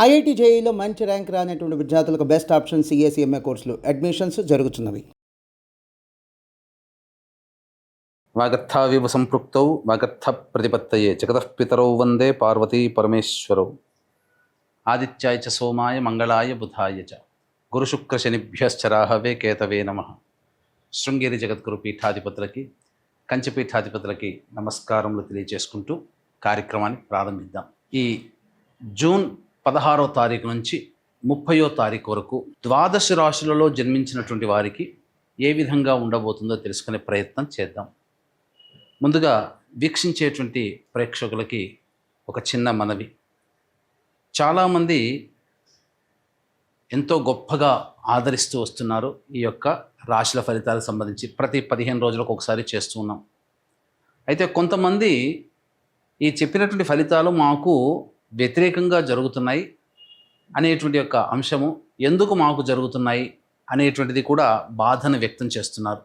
IIT జేఈలో మంచి rank రానటువంటి విద్యార్థులకు బెస్ట్ ఆప్షన్ సిఎస్ఈఎంఏ కోర్సులు అడ్మిషన్స్ జరుగుతున్నవి. వాగర్థావివ సంపృక్తౌ వాగర్థ ప్రతిపత్తయే జగతః పితరౌ వందే పార్వతీ పరమేశ్వరౌ. ఆదిత్యాయ చ సోమాయ మంగళాయ బుధాయ చ గురుశుక్రశనిభ్యశ్చ రాహవే కేతవే నమః. శృంగేరి జగద్గురు పీఠాధిపతులకి, కంచి పీఠాధిపతులకి నమస్కారములు తెలియజేసుకుంటూ కార్యక్రమాన్ని ప్రారంభిద్దాం. ఈ జూన్ 16వ తారీఖు నుంచి 30వ తారీఖు వరకు ద్వాదశ రాశులలో జన్మించినటువంటి వారికి ఏ విధంగా ఉండబోతుందో తెలుసుకునే ప్రయత్నం చేద్దాం. ముందుగా వీక్షించేటువంటి ప్రేక్షకులకి ఒక చిన్న మనవి. చాలామంది ఎంతో గొప్పగా ఆదరిస్తూ వస్తున్నారు ఈ యొక్క రాశుల ఫలితాలకు సంబంధించి. ప్రతి 15 రోజులకు ఒకసారి చేస్తూ ఉన్నాం. అయితే కొంతమంది ఈ చెప్పినటువంటి ఫలితాలు మాకు వ్యతిరేకంగా జరుగుతున్నాయి అనేటువంటి యొక్క అంశము, ఎందుకు మాకు జరుగుతున్నాయి అనేటువంటిది కూడా బాధను వ్యక్తం చేస్తున్నారు.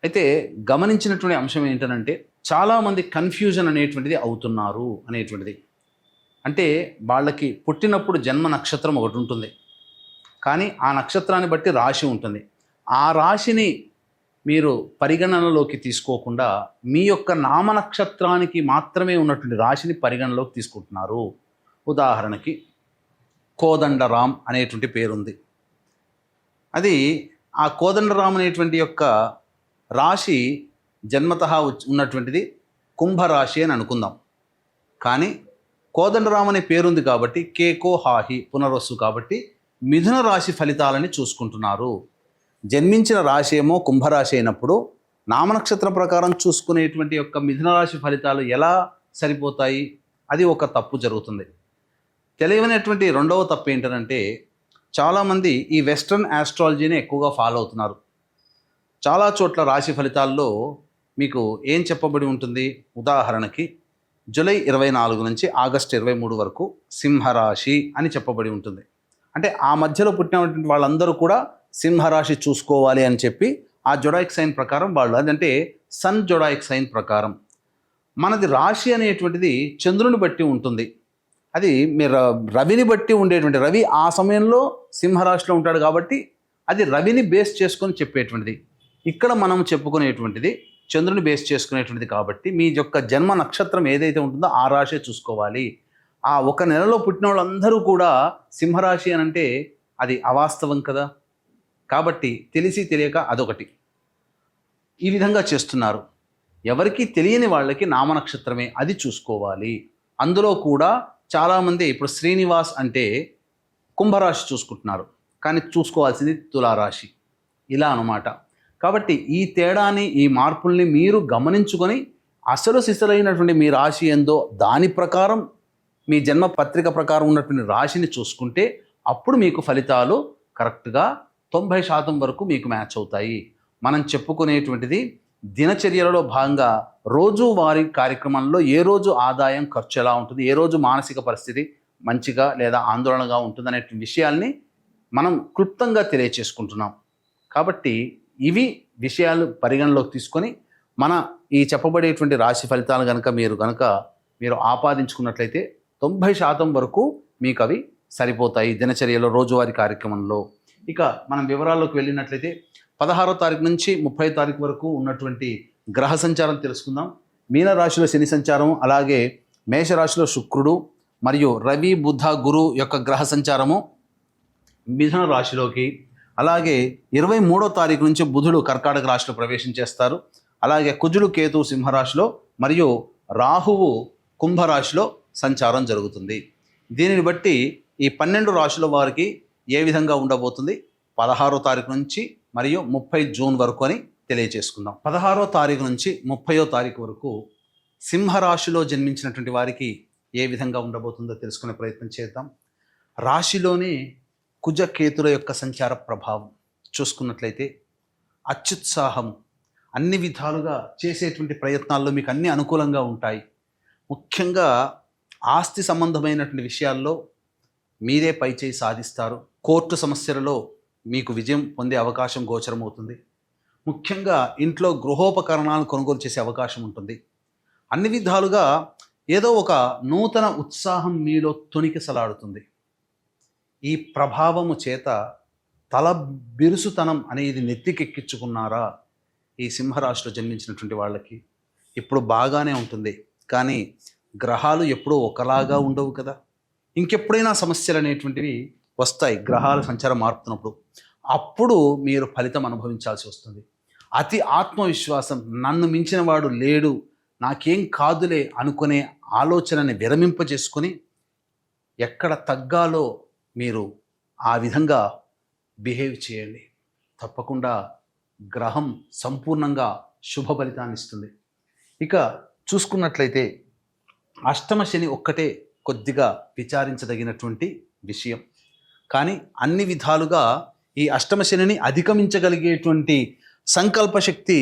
అయితే గమనించినటువంటి అంశం ఏంటంటే, చాలామంది కన్ఫ్యూజన్ అనేటువంటిది అవుతున్నారు అనేటువంటిది. అంటే వాళ్ళకి పుట్టినప్పుడు జన్మ నక్షత్రం ఒకటి ఉంటుంది, కానీ ఆ నక్షత్రాన్ని బట్టి రాశి ఉంటుంది. ఆ రాశిని మీరు పరిగణనలోకి తీసుకోకుండా మీ యొక్క నామ నక్షత్రానికి మాత్రమే ఉన్నటువంటి రాశిని పరిగణనలోకి తీసుకుంటున్నారు. ఉదాహరణకి కోదండరాం అనేటువంటి పేరుంది. అది ఆ కోదండరాం అనేటువంటి యొక్క రాశి జన్మతః ఉన్నటువంటిది కుంభరాశి అని అనుకుందాం. కానీ కోదండరాం అనే పేరుంది కాబట్టి కేకో హాహి పునర్వసు కాబట్టి మిథున రాశి ఫలితాలని చూసుకుంటున్నారు. జన్మించిన రాశి ఏమో కుంభరాశి అయినప్పుడు నామనక్షత్రం ప్రకారం చూసుకునేటువంటి యొక్క మిథున రాశి ఫలితాలు ఎలా సరిపోతాయి? అది ఒక తప్పు జరుగుతుంది. తెలియనటువంటి రెండవ తప్పు ఏంటంటే, చాలామంది ఈ వెస్ట్రన్ ఆస్ట్రాలజీని ఎక్కువగా ఫాలో అవుతున్నారు. చాలా చోట్ల రాశి ఫలితాల్లో మీకు ఏం చెప్పబడి ఉంటుంది? ఉదాహరణకి జూలై 24 నుంచి ఆగస్టు 23 వరకు సింహరాశి అని చెప్పబడి ఉంటుంది. అంటే ఆ మధ్యలో పుట్టినటువంటి వాళ్ళందరూ కూడా సింహరాశి చూసుకోవాలి అని చెప్పి ఆ జొడాయిక్ సైన్ ప్రకారం వాళ్ళు, అదంటే సన్ జొడాయిక్ సైన్ ప్రకారం. మనది రాశి అనేటువంటిది చంద్రుని బట్టి ఉంటుంది. అది మీరు రవిని బట్టి ఉండేటువంటి, రవి ఆ సమయంలో సింహరాశిలో ఉంటాడు కాబట్టి అది రవిని బేస్ చేసుకొని చెప్పేటువంటిది. ఇక్కడ మనం చెప్పుకునేటువంటిది చంద్రుని బేస్ చేసుకునేటువంటిది కాబట్టి మీ యొక్క జన్మ నక్షత్రం ఏదైతే ఉంటుందో ఆ రాశి చూసుకోవాలి. ఆ ఒక నెలలో పుట్టిన వాళ్ళందరూ కూడా సింహరాశి అని అంటే అది అవాస్తవం కదా. కాబట్టి తెలిసి తెలియక అదొకటి ఈ విధంగా చేస్తున్నారు. ఎవరికి తెలియని వాళ్ళకి నామనక్షత్రమే అది చూసుకోవాలి. అందులో కూడా చాలామంది ఇప్పుడు శ్రీనివాస్ అంటే కుంభరాశి చూసుకుంటున్నారు, కానీ చూసుకోవాల్సింది తులారాశి, ఇలా అన్నమాట. కాబట్టి ఈ తేడాని, ఈ మార్పుల్ని మీరు గమనించుకొని అసలు సిసలైనటువంటి మీ రాశి ఏందో దాని ప్రకారం మీ జన్మ పత్రిక ప్రకారం ఉన్నటువంటి రాశిని చూసుకుంటే అప్పుడు మీకు ఫలితాలు కరెక్ట్గా 90% వరకు మీకు మ్యాచ్ అవుతాయి. మనం చెప్పుకునేటువంటిది దినచర్యలలో భాగంగా రోజువారీ కార్యక్రమంలో ఏ రోజు ఆదాయం ఖర్చు ఎలా ఉంటుంది, ఏ రోజు మానసిక పరిస్థితి మంచిగా లేదా ఆందోళనగా ఉంటుంది అనే విషయాల్ని మనం క్లుప్తంగా తెలియచేసుకుంటున్నాం. కాబట్టి ఇవి విషయాలు పరిగణలోకి తీసుకొని మన ఈ చెప్పబడేటువంటి రాశి ఫలితాలు మీరు ఆపాదించుకున్నట్లయితే 90% వరకు మీకు అవి సరిపోతాయి దినచర్యలో, రోజువారీ కార్యక్రమంలో. ఇక మనం వివరాల్లోకి వెళ్ళినట్లయితే 16వ తారీఖు నుంచి 30వ తారీఖు వరకు ఉన్నటువంటి గ్రహ సంచారం తెలుసుకుందాం. మీనరాశిలో శని సంచారం, అలాగే మేషరాశిలో శుక్రుడు మరియు రవి బుధ గురు యొక్క గ్రహ సంచారము మిథున రాశిలోకి, అలాగే 23వ తారీఖు నుంచి బుధుడు కర్కాటక రాశిలో ప్రవేశం చేస్తారు. అలాగే కుజుడు కేతు సింహరాశిలో మరియు రాహువు కుంభరాశిలో సంచారం జరుగుతుంది. దీనిని బట్టి ఈ 12 రాశుల వారికి ఏ విధంగా ఉండబోతుంది 16వ తారీఖు నుంచి మరియు 30 జూన్ వరకు అని తెలియజేసుకుందాం. 16వ తారీఖు నుంచి 30వ తారీఖు వరకు సింహరాశిలో జన్మించినటువంటి వారికి ఏ విధంగా ఉండబోతుందో తెలుసుకునే ప్రయత్నం చేద్దాం. రాశిలోనే కుజకేతుల యొక్క సంచార ప్రభావం చూసుకున్నట్లయితే అత్యుత్సాహం, అన్ని విధాలుగా చేసేటువంటి ప్రయత్నాల్లో మీకు అన్ని అనుకూలంగా ఉంటాయి. ముఖ్యంగా ఆస్తి సంబంధమైనటువంటి విషయాల్లో మీరే పైచేయి సాధిస్తారు. కోర్టు సమస్యలలో మీకు విజయం పొందే అవకాశం గోచరమవుతుంది. ముఖ్యంగా ఇంట్లో గృహోపకరణాలను కొనుగోలు చేసే అవకాశం ఉంటుంది. అన్ని విధాలుగా ఏదో ఒక నూతన ఉత్సాహం మీలో తొణికిసలాడుతుంది. ఈ ప్రభావము చేత తల బిరుసుతనం అనేది నెత్తికెక్కించుకున్నారా? ఈ సింహరాశిలో జన్మించినటువంటి వాళ్ళకి ఇప్పుడు బాగానే ఉంటుంది, కానీ గ్రహాలు ఎప్పుడూ ఒకలాగా ఉండవు కదా. ఇంకెప్పుడైనా సమస్యలు అనేటువంటివి వస్తాయి గ్రహాల సంచారం మారుతున్నప్పుడు. అప్పుడు మీరు ఫలితం అనుభవించాల్సి వస్తుంది. అతి ఆత్మవిశ్వాసం, నన్ను మించిన వాడు లేడు, నాకేం కాదులే అనుకునే ఆలోచనని విరమింపజేసుకొని ఎక్కడ తగ్గాలో మీరు ఆ విధంగా బిహేవ్ చేయండి. తప్పకుండా గ్రహం సంపూర్ణంగా శుభ ఫలితాన్ని ఇస్తుంది. ఇక చూసుకున్నట్లయితే అష్టమ శని ఒక్కటే కొద్దిగా విచారించదగినటువంటి విషయం. కానీ అన్ని విధాలుగా ఈ అష్టమ శనిని అధిగమించగలిగేటువంటి సంకల్ప శక్తి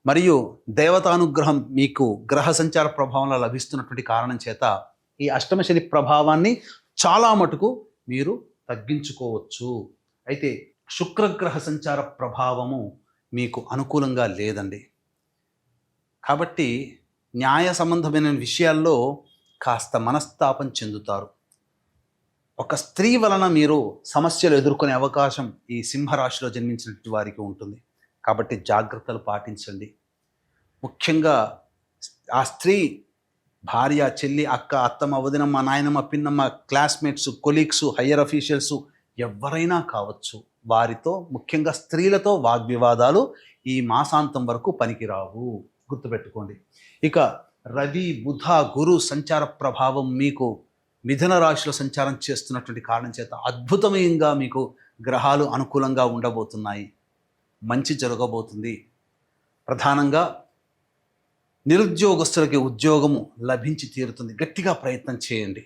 మరియు దేవతానుగ్రహం మీకు గ్రహ సంచార ప్రభావంలో లభిస్తున్నటువంటి కారణం చేత ఈ అష్టమ శని ప్రభావాన్ని చాలా మటుకు మీరు తగ్గించుకోవచ్చు. అయితే శుక్రగ్రహ సంచార ప్రభావము మీకు అనుకూలంగా లేదండి. కాబట్టి న్యాయ సంబంధమైన విషయాల్లో కాస్త మనస్తాపం చెందుతారు. ఒక స్త్రీ వలన మీరు సమస్యలు ఎదుర్కొనే అవకాశం ఈ సింహరాశిలో జన్మించినటువంటి వారికి ఉంటుంది. కాబట్టి జాగ్రత్తలు పాటించండి. ముఖ్యంగా ఆ స్త్రీ భార్య, చెల్లి, అక్క, అత్తమ్మ, వదినమ్మ, నాయనమ్మ, పిన్నమ్మ, క్లాస్మేట్స్, కొలీగ్స్, హయ్యర్ అఫీషియల్స్ ఎవరైనా కావచ్చు. వారితో, ముఖ్యంగా స్త్రీలతో వాగ్వివాదాలు ఈ మాసాంతం వరకు పనికిరావు, గుర్తుపెట్టుకోండి. ఇక రవి, బుధ, గురు సంచార ప్రభావం మీకు మిథున రాశిలో సంచారం చేస్తున్నటువంటి కారణం చేత అద్భుతమయంగా మీకు గ్రహాలు అనుకూలంగా ఉండబోతున్నాయి. మంచి జరగబోతుంది. ప్రధానంగా నిరుద్యోగస్తులకి ఉద్యోగము లభించి తీరుతుంది. గట్టిగా ప్రయత్నం చేయండి.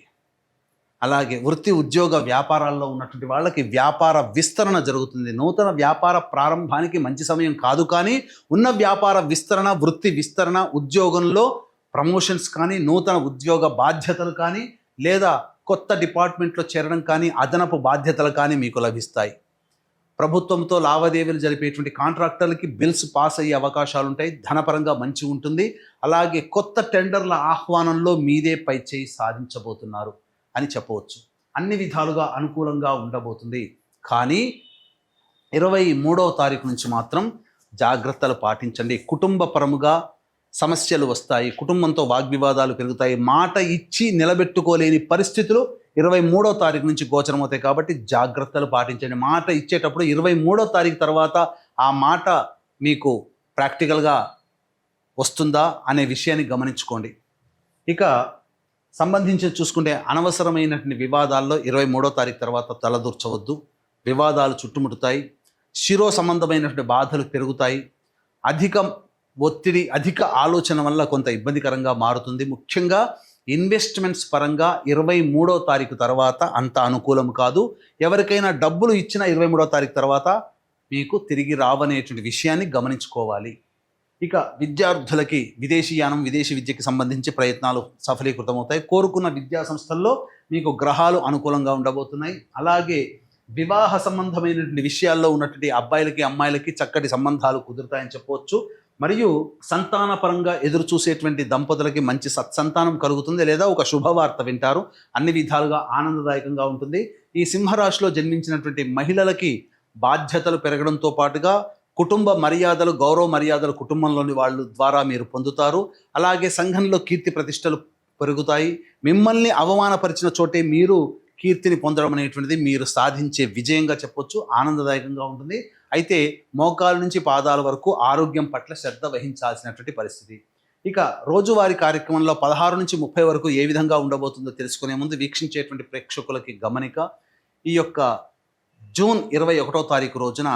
అలాగే వృత్తి, ఉద్యోగ, వ్యాపారాల్లో ఉన్నటువంటి వాళ్ళకి వ్యాపార విస్తరణ జరుగుతుంది. నూతన వ్యాపార ప్రారంభానికి మంచి సమయం కాదు, కానీ ఉన్న వ్యాపార విస్తరణ, వృత్తి విస్తరణ, ఉద్యోగంలో ప్రమోషన్స్ కానీ, నూతన ఉద్యోగ బాధ్యతలు కానీ, లేదా కొత్త డిపార్ట్మెంట్లో చేరడం కానీ, అదనపు బాధ్యతలు కానీ మీకు లభిస్తాయి. ప్రభుత్వంతో లావాదేవీలు జరిపేటువంటి కాంట్రాక్టర్లకి బిల్స్ పాస్ అయ్యే అవకాశాలు ఉంటాయి. ధనపరంగా మంచి ఉంటుంది. అలాగే కొత్త టెండర్ల ఆహ్వానంలో మీదే పై చేయి సాధించబోతున్నారు అని చెప్పవచ్చు. అన్ని విధాలుగా అనుకూలంగా ఉండబోతుంది. కానీ 23వ తారీఖు నుంచి మాత్రం జాగ్రత్తలు పాటించండి. కుటుంబ పరముగా సమస్యలు వస్తాయి. కుటుంబంతో వాగ్వివాదాలు పెరుగుతాయి. మాట ఇచ్చి నిలబెట్టుకోలేని పరిస్థితులు 23వ తారీఖు నుంచి గోచరమవుతాయి. కాబట్టి జాగ్రత్తలు పాటించండి. మాట ఇచ్చేటప్పుడు 23వ తారీఖు తర్వాత ఆ మాట మీకు ప్రాక్టికల్గా వస్తుందా అనే విషయాన్ని గమనించుకోండి. ఇక సంబంధించి చూసుకుంటే అనవసరమైనటువంటి వివాదాల్లో 23వ తారీఖు తర్వాత తలదూర్చవద్దు. వివాదాలు చుట్టుముట్టుతాయి. శిరో సంబంధమైనటువంటి బాధలు పెరుగుతాయి. అధిక ఒత్తిడి, అధిక ఆలోచన వల్ల కొంత ఇబ్బందికరంగా మారుతుంది. ముఖ్యంగా ఇన్వెస్ట్మెంట్స్ పరంగా 23వ తారీఖు తర్వాత అంత అనుకూలం కాదు. ఎవరికైనా డబ్బులు ఇచ్చిన 23వ తారీఖు తర్వాత మీకు తిరిగి రావనేటువంటి విషయాన్ని గమనించుకోవాలి. ఇక విద్యార్థులకి విదేశీయానం, విదేశీ విద్యకి సంబంధించి ప్రయత్నాలు సఫలీకృతమవుతాయి. కోరుకున్న విద్యా సంస్థల్లో మీకు గ్రహాలు అనుకూలంగా ఉండబోతున్నాయి. అలాగే వివాహ సంబంధమైనటువంటి విషయాల్లో ఉన్నటువంటి అబ్బాయిలకి, అమ్మాయిలకి చక్కటి సంబంధాలు కుదురుతాయని చెప్పవచ్చు. మరియు సంతానపరంగా ఎదురు చూసేటువంటి దంపతులకి మంచి సత్సంతానం కలుగుతుంది, లేదా ఒక శుభవార్త వింటారు. అన్ని విధాలుగా ఆనందదాయకంగా ఉంటుంది. ఈ సింహరాశిలో జన్మించినటువంటి మహిళలకి బాధ్యతలు పెరగడంతో పాటుగా కుటుంబ మర్యాదలు, గౌరవ మర్యాదలు కుటుంబంలోని వాళ్ళ ద్వారా మీరు పొందుతారు. అలాగే సంఘంలో కీర్తి ప్రతిష్టలు పెరుగుతాయి. మిమ్మల్ని అవమానపరిచిన చోటే మీరు కీర్తిని పొందడం అనేటువంటిది మీరు సాధించే విజయంగా చెప్పొచ్చు. ఆనందదాయకంగా ఉంటుంది. అయితే మోకాల నుంచి పాదాల వరకు ఆరోగ్యం పట్ల శ్రద్ధ వహించాల్సినటువంటి పరిస్థితి. ఇక రోజువారీ కార్యక్రమంలో 16 నుంచి 30 వరకు ఏ విధంగా ఉండబోతుందో తెలుసుకునే ముందు వీక్షించేటువంటి ప్రేక్షకులకి గమనిక. ఈ యొక్క జూన్ 21వ తారీఖు రోజున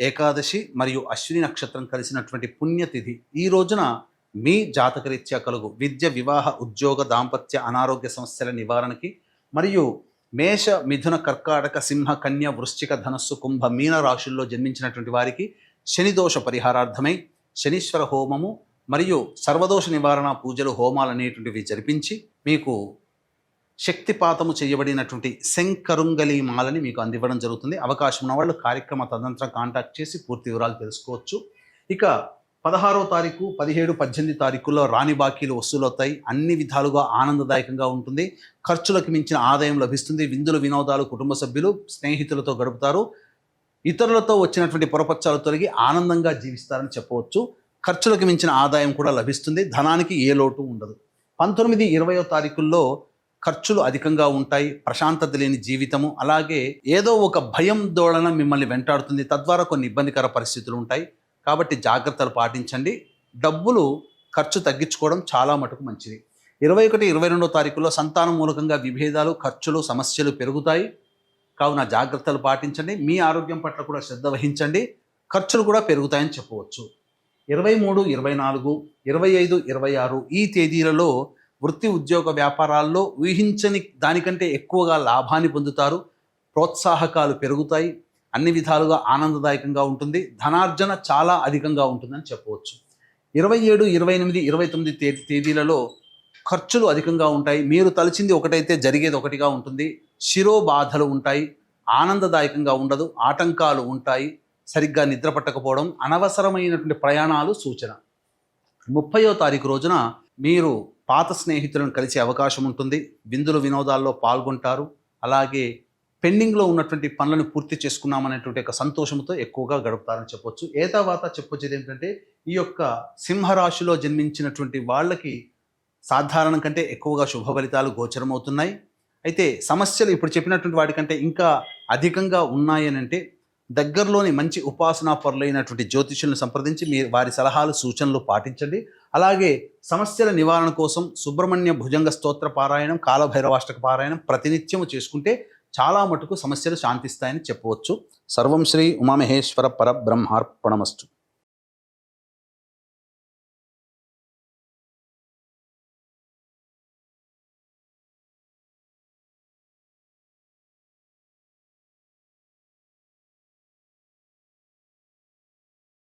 ఏకాదశి మరియు అశ్విని నక్షత్రం కలిసినటువంటి పుణ్యతిథి. ఈ రోజున మీ జాతకరీత్యా కలుగు విద్య, వివాహ, ఉద్యోగ, దాంపత్య, అనారోగ్య సమస్యల నివారణకి మరియు మేష, మిథున, కర్కాటక, సింహ, కన్య, వృశ్చిక, ధనస్సు, కుంభ, మీన రాశుల్లో జన్మించినటువంటి వారికి శనిదోష పరిహారార్థమై శనీశ్వర హోమము మరియు సర్వదోష నివారణ పూజలు, హోమాలు అనేటువంటివి జరిపించి మీకు శక్తిపాతము చేయబడినటువంటి శంకరుంగలి మాలని మీకు అందివ్వడం జరుగుతుంది. అవకాశం ఉన్న వాళ్ళు కార్యక్రమ తదనంతరం కాంటాక్ట్ చేసి పూర్తి వివరాలు తెలుసుకోవచ్చు. ఇక 16వ తారీఖు 17, 18 తారీఖుల్లో రాని బాకీలు వసూలవుతాయి. అన్ని విధాలుగా ఆనందదాయకంగా ఉంటుంది. ఖర్చులకు మించిన ఆదాయం లభిస్తుంది. విందులు వినోదాలు కుటుంబ సభ్యులు స్నేహితులతో గడుపుతారు. ఇతరులతో వచ్చినటువంటి పొరపచ్చాలు తొలగి ఆనందంగా జీవిస్తారని చెప్పవచ్చు. ఖర్చులకు మించిన ఆదాయం కూడా లభిస్తుంది. ధనానికి ఏ లోటు ఉండదు. 19, 20వ తారీఖుల్లో ఖర్చులు అధికంగా ఉంటాయి. ప్రశాంతత లేని జీవితము, అలాగే ఏదో ఒక భయం దోళన మిమ్మల్ని వెంటాడుతుంది. తద్వారా కొన్ని ఇబ్బందికర పరిస్థితులు ఉంటాయి. కాబట్టి జాగ్రత్తలు పాటించండి. డబ్బులు ఖర్చు తగ్గించుకోవడం చాలా మటుకు మంచిది. 21, 22వ తారీఖుల్లో సంతానం మూలకంగా విభేదాలు, ఖర్చులు, సమస్యలు పెరుగుతాయి. కావున జాగ్రత్తలు పాటించండి. మీ ఆరోగ్యం పట్ల కూడా శ్రద్ధ వహించండి. ఖర్చులు కూడా పెరుగుతాయని చెప్పవచ్చు. 23, 24, 25, 26 ఈ తేదీలలో వృత్తి ఉద్యోగ వ్యాపారాల్లో ఊహించని దానికంటే ఎక్కువగా లాభాన్ని పొందుతారు. ప్రోత్సాహకాలు పెరుగుతాయి. అన్ని విధాలుగా ఆనందదాయకంగా ఉంటుంది. ధనార్జన చాలా అధికంగా ఉంటుందని చెప్పవచ్చు. 27, 28, 29 తేదీలలో ఖర్చులు అధికంగా ఉంటాయి. మీరు తలచింది ఒకటైతే జరిగేది ఒకటిగా ఉంటుంది. శిరోబాధలు ఉంటాయి. ఆనందదాయకంగా ఉండదు. ఆటంకాలు ఉంటాయి. సరిగ్గా నిద్ర పట్టకపోవడం, అనవసరమైనటువంటి ప్రయాణాలు సూచన. 30వ తారీఖు రోజున మీరు పాత స్నేహితులను కలిసే అవకాశం ఉంటుంది. విందులు వినోదాల్లో పాల్గొంటారు. అలాగే పెండింగ్లో ఉన్నటువంటి పనులను పూర్తి చేసుకున్నామనేటువంటి ఒక సంతోషంతో ఎక్కువగా గడుపుతారని చెప్పొచ్చు. తర్వాత చెప్పొచ్చేది ఏంటంటే ఈ యొక్క సింహరాశిలో జన్మించినటువంటి వాళ్ళకి సాధారణం కంటే ఎక్కువగా శుభ ఫలితాలు గోచరమవుతున్నాయి. అయితే సమస్యలు ఇప్పుడు చెప్పినటువంటి వాటికంటే ఇంకా అధికంగా ఉన్నాయని అంటే దగ్గరలోని మంచి ఉపాసనా పరులైనటువంటి జ్యోతిష్యులను సంప్రదించి వారి సలహాలు సూచనలు పాటించండి. అలాగే సమస్యల నివారణ కోసం సుబ్రహ్మణ్య భుజంగ స్తోత్ర పారాయణం, కాలభైరవాష్టక పారాయణం ప్రతినిత్యము చేసుకుంటే చాలా మటుకు సమస్యలు శాంతిస్తాయని చెప్పవచ్చు. సర్వం శ్రీ ఉమామహేశ్వర పరబ్రహ్మార్పణమస్తు.